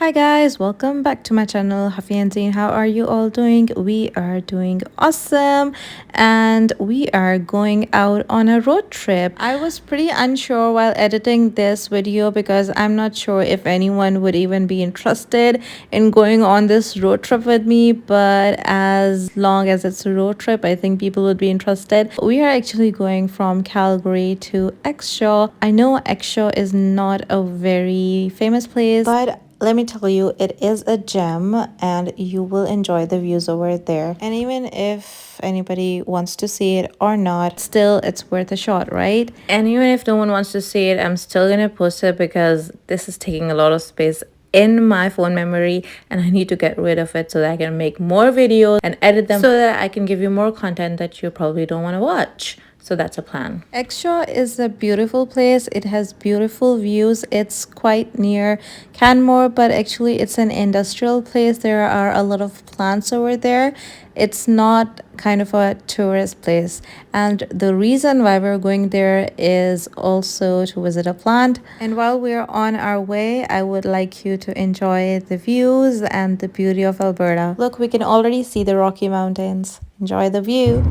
Hi guys, welcome back to my channel. Hafi and Zeen, how are you all doing? We are doing awesome and we are going out on a road trip. I was pretty unsure while editing this video because I'm not sure if anyone would even be interested in going on this road trip with me, but as long as it's a road trip, I think people would be interested. We are actually going from Calgary to Exshaw. I know Exshaw is not a very famous place, but let me tell you, it is a gem and you will enjoy the views over there. And even if anybody wants to see it or not, still it's worth a shot, right? And even if no one wants to see it, I'm still gonna post it because this is taking a lot of space in my phone memory and I need to get rid of it so that I can make more videos and edit them so that I can give you more content that you probably don't want to watch. So that's a plan. Exshaw is a beautiful place. It has beautiful views. It's quite near Canmore, but actually it's an industrial place. There are a lot of plants over there. It's not kind of a tourist place. And the reason why we're going there is also to visit a plant. And while we're on our way, I would like you to enjoy the views and the beauty of Alberta. Look, we can already see the Rocky Mountains. Enjoy the view.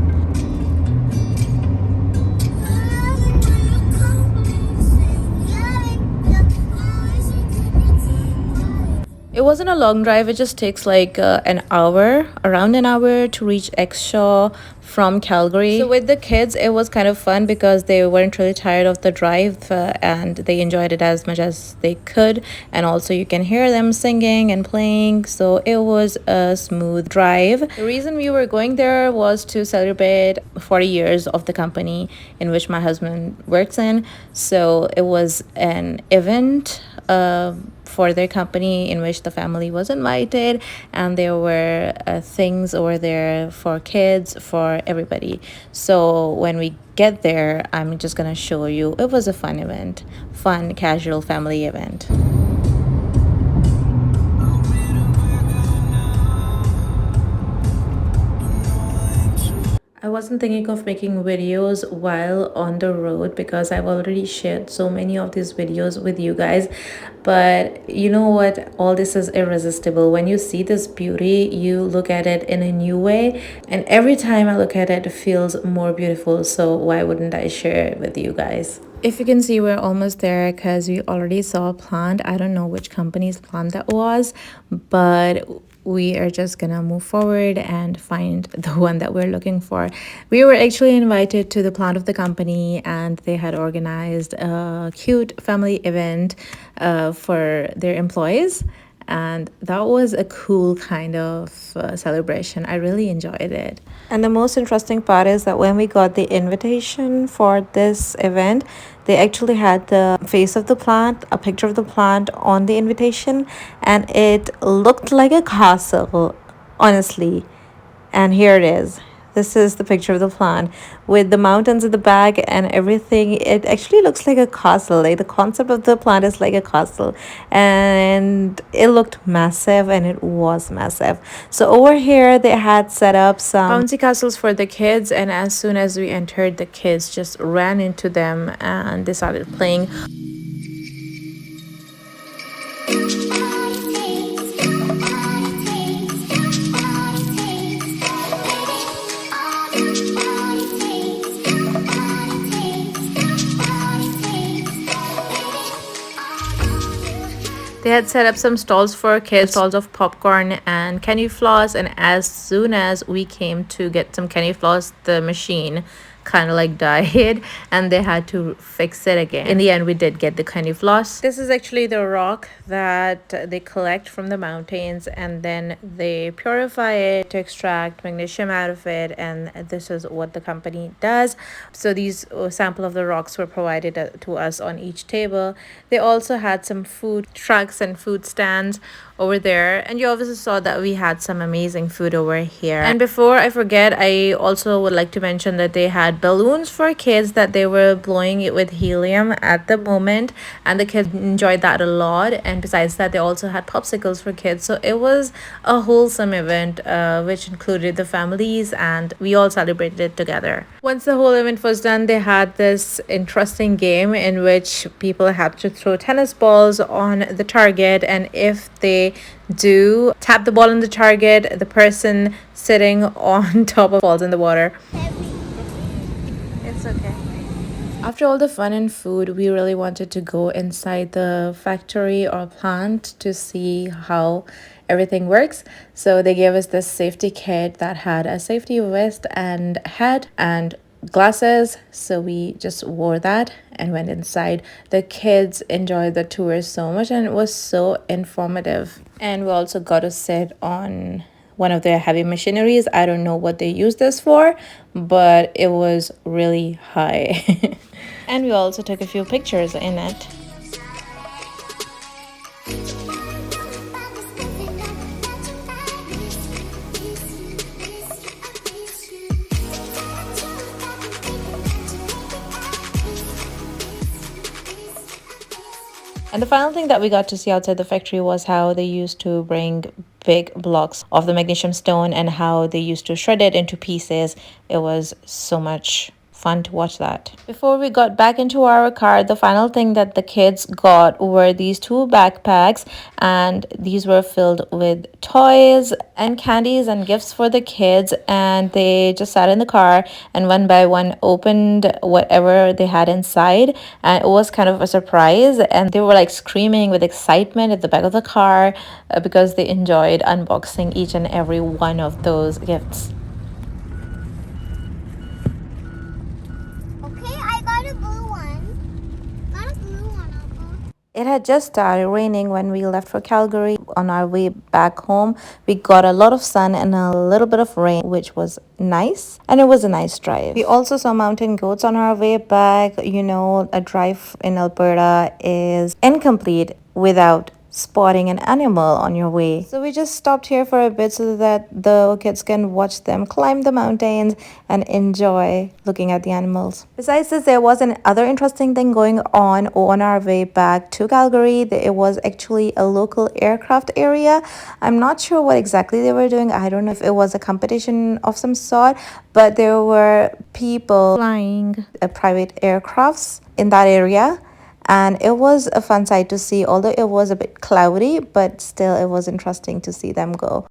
It wasn't a long drive. It just takes like around an hour to reach Exshaw from Calgary. So with the kids, it was kind of fun because they weren't really tired of the drive and they enjoyed it as much as they could. And also you can hear them singing and playing. So it was a smooth drive. The reason we were going there was to celebrate 40 years of the company in which my husband works in. So it was an event for their company in which the family was invited, and there were things over there for kids, for everybody. So when we get there, I'm just gonna show you. It was a fun event, fun casual family event. I wasn't thinking of making videos while on the road because I've already shared so many of these videos with you guys. But you know what? All this is irresistible. When you see this beauty, you look at it in a new way. And every time I look at it, it feels more beautiful. So why wouldn't I share it with you guys? If you can see, we're almost there because we already saw a plant. I don't know which company's plant that was, but we are just gonna move forward and find the one that we're looking for. We were actually invited to the plant of the company and they had organized a cute family event for their employees, and that was a cool kind of celebration. I really enjoyed it. And the most interesting part is that when we got the invitation for this event, they actually had the face of the plant, a picture of the plant on the invitation, and it looked like a castle, honestly. And here it is. This is the picture of the plant with the mountains in the back and everything. It actually looks like a castle. Like the concept of the plant is like a castle, and it looked massive, and it was massive. So over here they had set up some bouncy castles for the kids, and as soon as we entered, the kids just ran into them and they started playing. They had set up some stalls for kids, stalls of popcorn and candy floss, and as soon as we came to get some candy floss, the machine kind of like died and they had to fix it again. In the end, we did get the candy floss. This is actually the rock that they collect from the mountains and then they purify it to extract magnesium out of it, and this is what the company does. So these sample of the rocks were provided to us on each table. They also had some food trucks and food stands over there, and you obviously saw that we had some amazing food over here. And before I forget, I also would like to mention that they had balloons for kids that they were blowing it with helium at the moment, and the kids enjoyed that a lot. And besides that, they also had popsicles for kids. So it was a wholesome event which included the families, and we all celebrated it together. Once the whole event was done, they had this interesting game in which people had to throw tennis balls on the target, and if they they do tap the ball on the target, the person sitting on top of falls in the water. It's okay. After all the fun and food, we really wanted to go inside the factory or plant to see how everything works. So they gave us this safety kit that had a safety vest and hat and glasses. So we just wore that and went inside. The kids enjoyed the tour so much and it was so informative. And we also got to sit on one of their heavy machineries. I don't know what they use this for, but it was really high. And we also took a few pictures in it. And the final thing that we got to see outside the factory was how they used to bring big blocks of the magnesium stone and how they used to shred it into pieces. It was so much fun to watch that. Before we got back into our car, the final thing that the kids got were these two backpacks, and these were filled with toys and candies and gifts for the kids. And they just sat in the car and one by one opened whatever they had inside, and it was kind of a surprise, and they were like screaming with excitement at the back of the car because they enjoyed unboxing each and every one of those gifts. It had just started raining when we left for Calgary. On our way back home, we got a lot of sun and a little bit of rain, which was nice. And it was a nice drive. We also saw mountain goats on our way back. You know, a drive in Alberta is incomplete without spotting an animal on your way. So we just stopped here for a bit so that the kids can watch them climb the mountains and enjoy looking at the animals. Besides this, there was another interesting thing going on our way back to Calgary. It was actually a local aircraft area. I'm not sure what exactly they were doing. I don't know if it was a competition of some sort, but there were people flying private aircrafts in that area. And it was a fun sight to see, although it was a bit cloudy, but still it was interesting to see them go.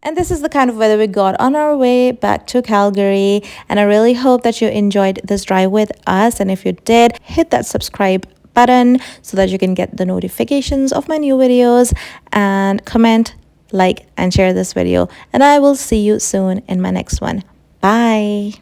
And this is the kind of weather we got on our way back to Calgary. And I really hope that you enjoyed this drive with us. And if you did, hit that subscribe button so that you can get the notifications of my new videos, and comment, like, and share this video. And I will see you soon in my next one. Bye.